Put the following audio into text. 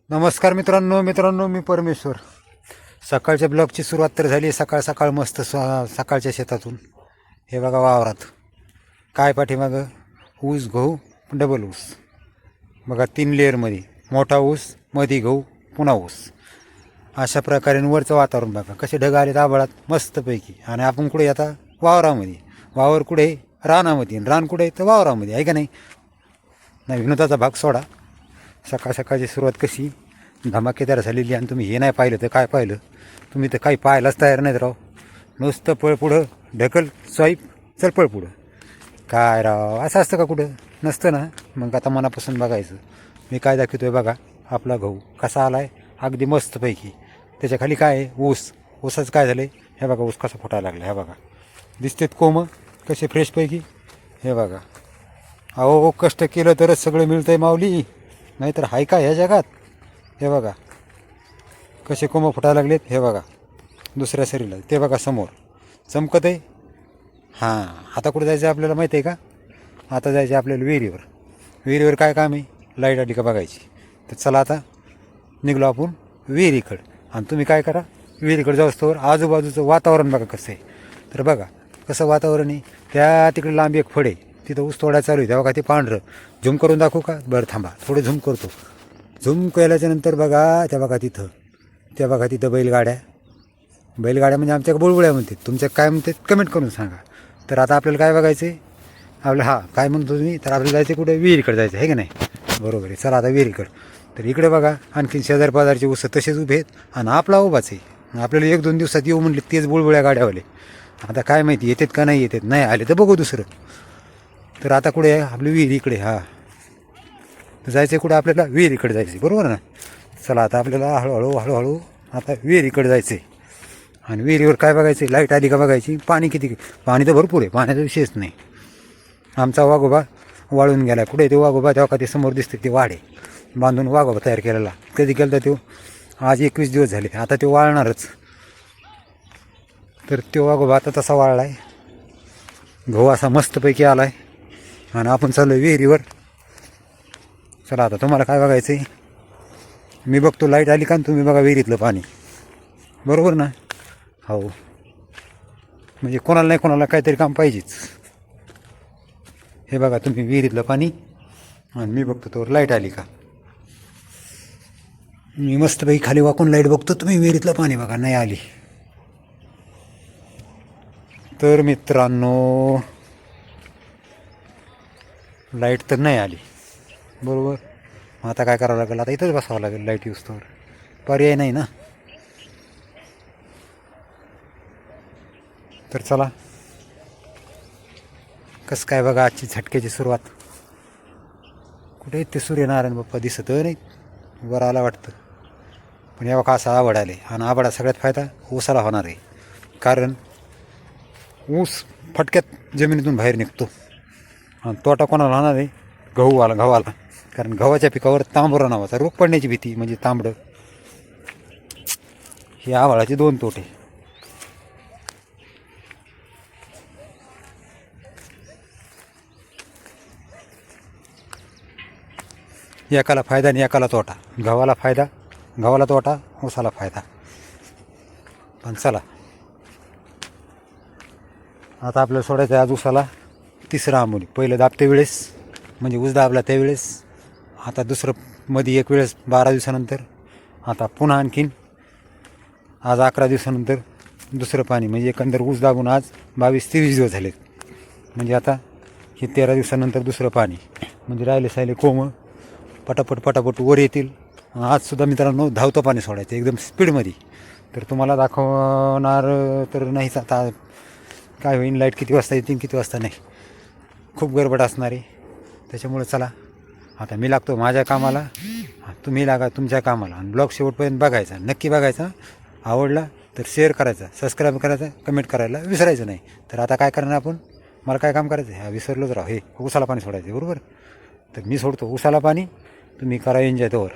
नमस्कार मित्रांनो मी परमेश्वर. सकाळच्या ब्लॉगची सुरुवात तर झाली. सकाळ सकाळ मस्त सकाळच्या शेतातून हे बघा वावरात काय पाठीमागं ऊस गहू डबल ऊस बघा 3 लेअरमध्ये मोठा ऊस मध्ये गहू पुन्हा ऊस अशा प्रकारे वरचं वातावरण बघा कसे ढग आले आभाळात मस्तपैकी. आणि आपण कुठे आता वावरामध्ये, वावर कुठे रानामध्ये, रान कुठे तर वावरामध्ये आहे का नाही. विनोदाचा भाग सोडा. सकाळ सकाळची सुरुवात कशी धमाकेदार झालेली. आणि तुम्ही हे नाही पाहिलं तर काय पाहिलं, तुम्ही तर काही पाहायलाच तयार नाहीत राव. नुसतं पळ पुढं ढकल स्वाईप चल पळ पुढं. काय राव असं असतं का कुठं? नसतं ना. मग आता मनापासून बघायचं. मी काय दाखवतो आहे बघा. आपला गहू कसा आला आहे अगदी मस्तपैकी. त्याच्या खाली काय आहे ऊस. ऊसाचं काय झालं आहे हे बघा. ऊस कसा फुटायला लागला हे बघा. दिसतेत कोमं कसे फ्रेशपैकी हे बघा. अहो कष्ट केलं तरच सगळं मिळतं आहे माऊली, नाहीतर हाय का ह्या जगात. हे बघा कसे कोंब फुटायला लागलेत हे बघा. दुसऱ्या सरीला ते बघा समोर चमकत आहे. हां आता कुठं जायचं आपल्याला माहिती आहे का? आता जायचं आपल्याला विहिरीवर. विहिरीवर काय काम आहे? लाईट आली का बघायची. तर चला आता निघलो आपण विहिरीकडं. आणि तुम्ही काय करा, विहिरीकडे जाऊस्तोवर आजूबाजूचं वातावरण बघा कसं आहे. तर बघा कसं वातावरण आहे. त्या तिकडे लांब एक फड आहे, तिथं ऊस तोडायला चालू आहे. तेव्हा का ते पांढरं झूम करून दाखवू का? बरं थांबा थोडं झूम करतो. झूम केल्याच्या नंतर बघा त्या बघा तिथं बैलगाड्या म्हणजे आमच्या बुळबुळ्या म्हणतात. तुमच्या काय म्हणतात कमेंट करून सांगा. तर आता आपल्याला काय बघायचं आहे आपलं. हां काय म्हणतो तुम्ही? तर आपल्याला जायचं कुठे? विहिरीकडे जायचं आहे की नाही. बरोबर आहे. चला आता विहिरीकडं. तर इकडे बघा आणखीन शेजार पाजारचे ऊस तसेच उभे आहेत आणि आपला उभाच आहे. आपल्याला 1-2 दिवसात येऊ म्हणले तेच बुळबुळ्या गाड्यावाले. आता काय माहिती येतात का नाही येतात. नाही आले तर बघू दुसरं. तर आता कुठे आहे आपली विहीर? इकडे. हां तर जायचं आहे कुठं आपल्याला? विहिरीकडे जायचं आहे बरोबर ना. चला आता आपल्याला हळूहळू आता विहिरीकडे जायचं आहे. आणि विहिरीवर काय बघायचं आहे? लाईट आली का बघायची. पाणी किती? पाणी तर भरपूर आहे, पाण्याचा विषयच नाही. आमचा वाघोबा वाळून गेला. कुठे ते वाघोबा? तेव्हा का ते समोर दिसते ते वाढे बांधून वाघोबा तयार केलेला. कधी केलं तर तो आज 21 दिवस झाले. आता तो वाळणारच. तर तो वाघोबा आता तसा वाळला आहे. गहू असा मस्तपैकी आला आहे. आणि आपण चाललो विहिरीवर. चला आता तुम्हाला काय बघायचं आहे? मी बघतो लाईट आली का, तुम्ही बघा विहिरीतलं पाणी. बरोबर ना. हो म्हणजे कोणाला नाही कोणाला काहीतरी काम पाहिजेच. हे बघा तुम्ही विहिरीतलं पाणी आणि मी बघतो तोवर लाईट आली का. मी मस्तपैकी खाली वाकून लाईट बघतो, तुम्ही विहिरीतलं पाणी बघा. नाही आली तर मित्रांनो लाईट तर नाही आली. बरोबर. आता काय करावं लागेल? आता इथंच बसावं लागेल लाईट युजतोवर. पर्याय नाही ना. तर चला कसं काय बघा आजची झटक्याची सुरुवात. कुठे ते सूर्यनारायण बाप्पा दिसत नाहीत. वर आला वाटतं. पण यावं का असा आवड आले. आणि आवडा सगळ्यात फायदा ऊसाला होणार आहे. कारण ऊस फटक्यात जमिनीतून बाहेर निघतो. आणि तोटा कोणाला होणार आहे? गव्हाला. कारण गव्हाच्या पिकावर तांबरा नावाचा रोग पडण्याची भीती म्हणजे तांबडं. हे आवळाचे 2 तोटे. एकाला फायदा आणि एकाला तोटा. गव्हाला तोटा, ऊसाला फायदा. पण चला आता आपल्याला सोडायचं आहे आज ऊसाला 3रा आंबोली. पहिलं दाबते वेळेस म्हणजे ऊस दाबला त्यावेळेस. आता दुसरं मध्ये एक वेळेस 12 दिवसानंतर. आता पुन्हा आणखीन आज 11 दिवसानंतर दुसरं पाणी. म्हणजे एकंदर ऊस दाबून आज 22-23 दिवस झालेत. म्हणजे आता हे 13 दिवसानंतर दुसरं पाणी. म्हणजे राहिले कोमं पटापट वर येतील. आजसुद्धा मित्रांनो धावतं पाणी सोडायचं एकदम स्पीडमध्ये. तर तुम्हाला दाखवणार तर नाहीच. आता काय होईल, लाईट किती वाजता येतील किती वाजता नाही, खूप गडबड असणार आहे. त्याच्यामुळे चला आता मी लागतो माझ्या कामाला, तुम्ही लागा तुमच्या कामाला. आणि ब्लॉग शेवटपर्यंत बघायचा, नक्की बघायचा. आवडला तर शेअर करायचा, सबस्क्राईब करायचा, कमेंट करायला विसरायचं नाही. तर आता काय करणार आपण? मला काय काम करायचं आहे? विसरलोच राव. हे ऊसाला पाणी सोडायचं बरोबर. तर मी सोडतो ऊसाला पाणी, तुम्ही करा एन्जॉय तोवर.